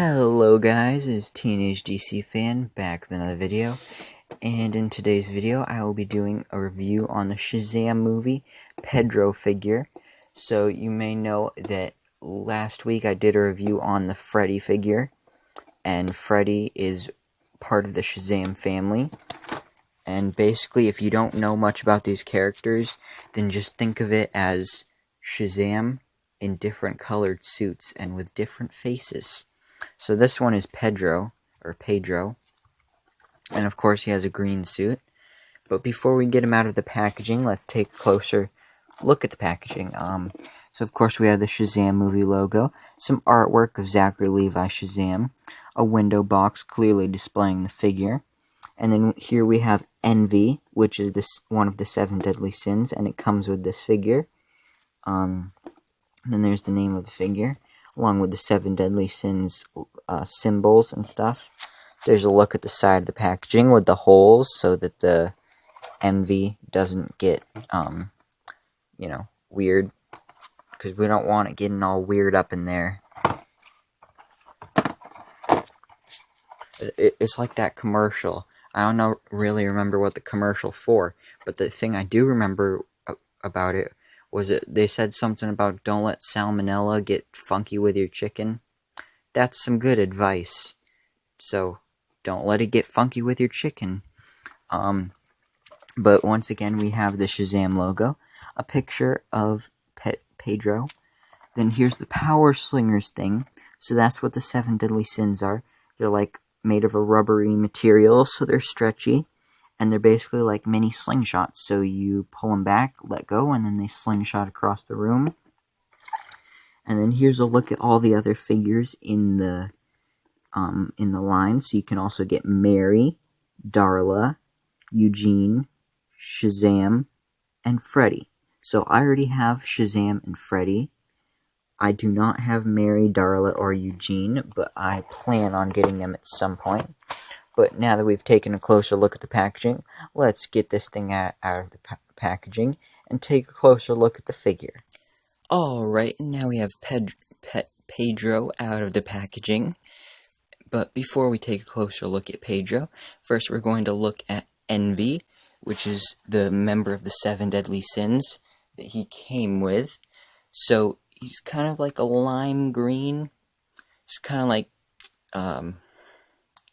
Hello guys, it's Teenage DC Fan back with another video, and in today's video I will be doing a review on the Shazam movie Pedro figure. So you may know that last week I did a review on the Freddy figure, and Freddy is part of the Shazam family. And basically, if you don't know much about these characters, then just think of it as Shazam in different colored suits and with different faces. So this one is Pedro, and of course he has a green suit. But before we get him out of the packaging, let's take a closer look at the packaging. So of course we have the Shazam movie logo, some artwork of Zachary Levi Shazam, a window box clearly displaying the figure, and then here we have Envy, which is one of the 7 deadly sins, and it comes with this figure. And then there's the name of the figure, along with the 7 deadly sins symbols and stuff. There's a look at the side of the packaging with the holes so that the Envy doesn't get, weird, because we don't want it getting all weird up in there. It's like that commercial. I don't really remember what the commercial for, but the thing I do remember about it was they said something about don't let salmonella get funky with your chicken. That's some good advice. So don't let it get funky with your chicken. But once again, we have the Shazam logo, a picture of Pedro. Then here's the Power Slingers thing. So that's what the 7 deadly sins are. They're like made of a rubbery material, so they're stretchy. And they're basically like mini slingshots. So you pull them back, let go, and then they slingshot across the room. And then here's a look at all the other figures in the line. So you can also get Mary, Darla, Eugene, Shazam, and Freddy. So I already have Shazam and Freddy. I do not have Mary, Darla, or Eugene, but I plan on getting them at some point. But now that we've taken a closer look at the packaging, let's get this thing out of the packaging and take a closer look at the figure. Alright, now we have Pedro out of the packaging. But before we take a closer look at Pedro, first we're going to look at Envy, which is the member of the 7 deadly sins that he came with. So he's kind of like a lime green. It's kind of like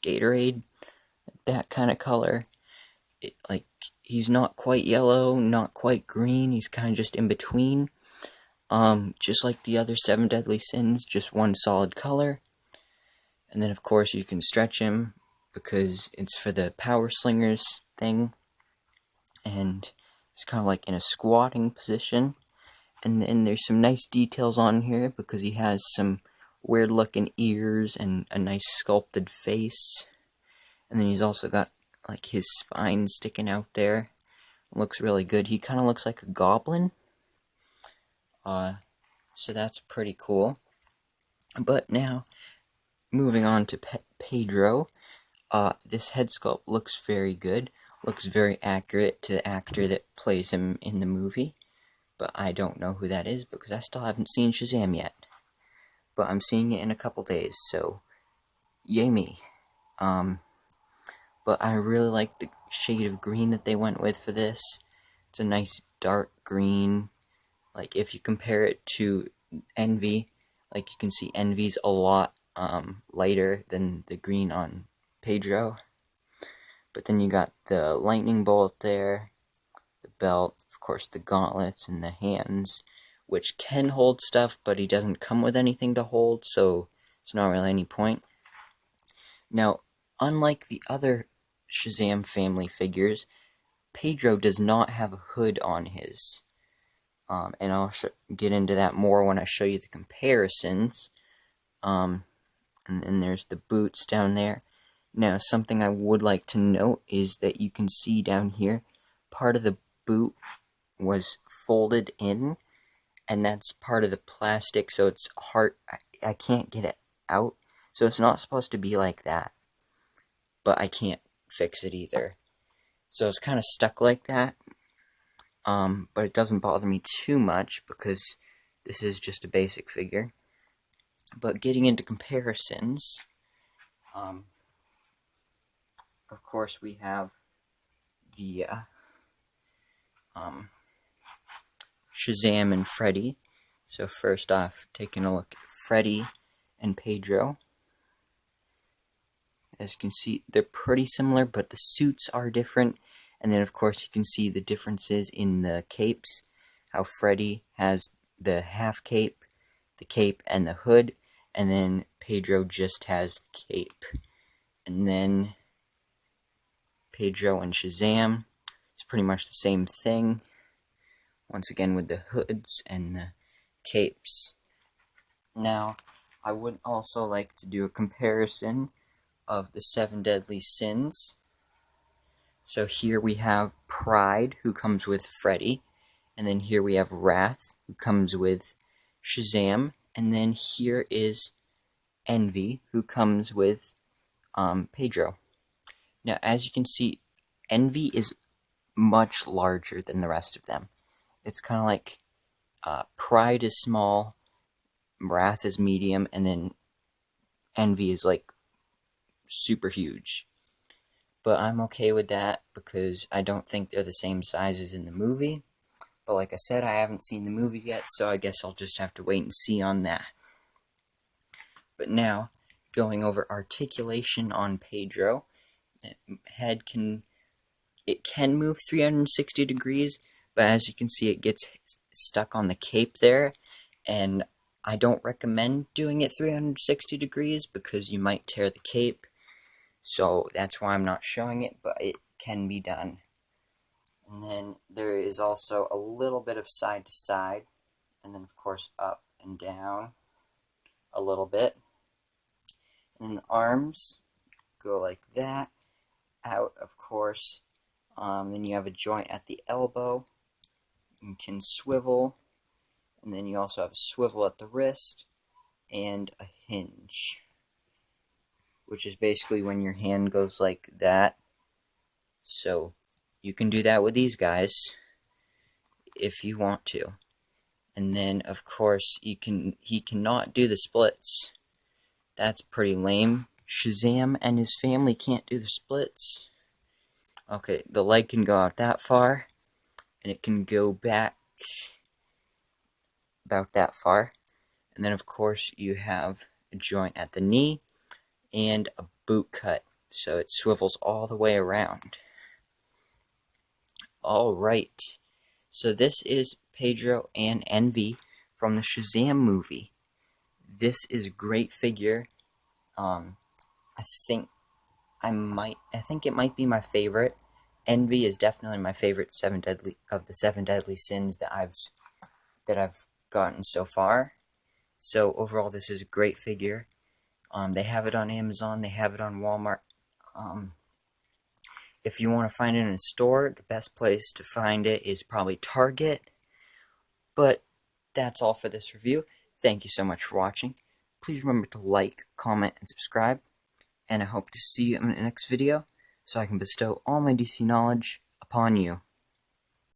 Gatorade, that kind of color. He's not quite yellow, not quite green. He's kind of just in between. Just like the other 7 deadly sins, just one solid color. And then of course you can stretch him because it's for the Power Slingers thing. And it's kind of like in a squatting position. And then there's some nice details on here because he has some weird looking ears and a nice sculpted face. And then he's also got like his spine sticking out there. It looks really good. He kind of looks like a goblin. So that's pretty cool. But now, moving on to Pedro. This head sculpt looks very good. Looks very accurate to the actor that plays him in the movie. But I don't know who that is because I still haven't seen Shazam yet. But I'm seeing it in a couple days, so yay me. But I really like the shade of green that they went with for this. It's a nice dark green. Like if you compare it to Envy, like you can see Envy's a lot lighter than the green on Pedro. But then you got the lightning bolt there, the belt, of course the gauntlets and the hands, which can hold stuff, but he doesn't come with anything to hold, so it's not really any point. Now, unlike the other Shazam family figures, Pedro does not have a hood on his. And I'll get into that more when I show you the comparisons. And then there's the boots down there. Now, something I would like to note is that you can see down here, part of the boot was folded in, and that's part of the plastic, so it's hard. I can't get it out, so it's not supposed to be like that, but I can't fix it either. So it's kind of stuck like that, but it doesn't bother me too much because this is just a basic figure. But getting into comparisons, of course we have the Shazam and Freddy. So first off, taking a look at Freddy and Pedro. As you can see, they're pretty similar, but the suits are different. And then, of course, you can see the differences in the capes. How Freddy has the half cape, the cape, and the hood. And then Pedro just has the cape. And then Pedro and Shazam, it's pretty much the same thing. Once again with the hoods and the capes. Now, I would also like to do a comparison of the 7 deadly sins. So here we have Pride, who comes with Freddy, and then here we have Wrath, who comes with Shazam, and then here is Envy, who comes with Pedro. Now, as you can see, Envy is much larger than the rest of them. It's kind of like Pride is small, Wrath is medium, and then Envy is like super huge. But I'm okay with that because I don't think they're the same sizes in the movie. But like I said, I haven't seen the movie yet, so I guess I'll just have to wait and see on that. But now, going over articulation on Pedro, head can move 360 degrees, but as you can see, it gets stuck on the cape there, and I don't recommend doing it 360 degrees because you might tear the cape. So that's why I'm not showing it, but it can be done. And then there is also a little bit of side to side, and then of course up and down a little bit. And then the arms go like that, out of course. Then you have a joint at the elbow, you can swivel, and then you also have a swivel at the wrist, and a hinge, which is basically when your hand goes like that. So you can do that with these guys if you want to. And then of course he cannot do the splits. That's pretty lame. Shazam and his family can't do the splits. Okay, the leg can go out that far, and it can go back about that far. And then of course you have a joint at the knee and a boot cut, so it swivels all the way around. Alright, so this is Pedro and Envy from the Shazam movie. This is a great figure. I think it might be my favorite. Envy is definitely my favorite 7 deadly sins that I've gotten so far. So overall, this is a great figure. They have it on Amazon. They have it on Walmart. If you want to find it in a store, the best place to find it is probably Target. But that's all for this review. Thank you so much for watching. Please remember to like, comment, and subscribe. And I hope to see you in the next video so I can bestow all my DC knowledge upon you.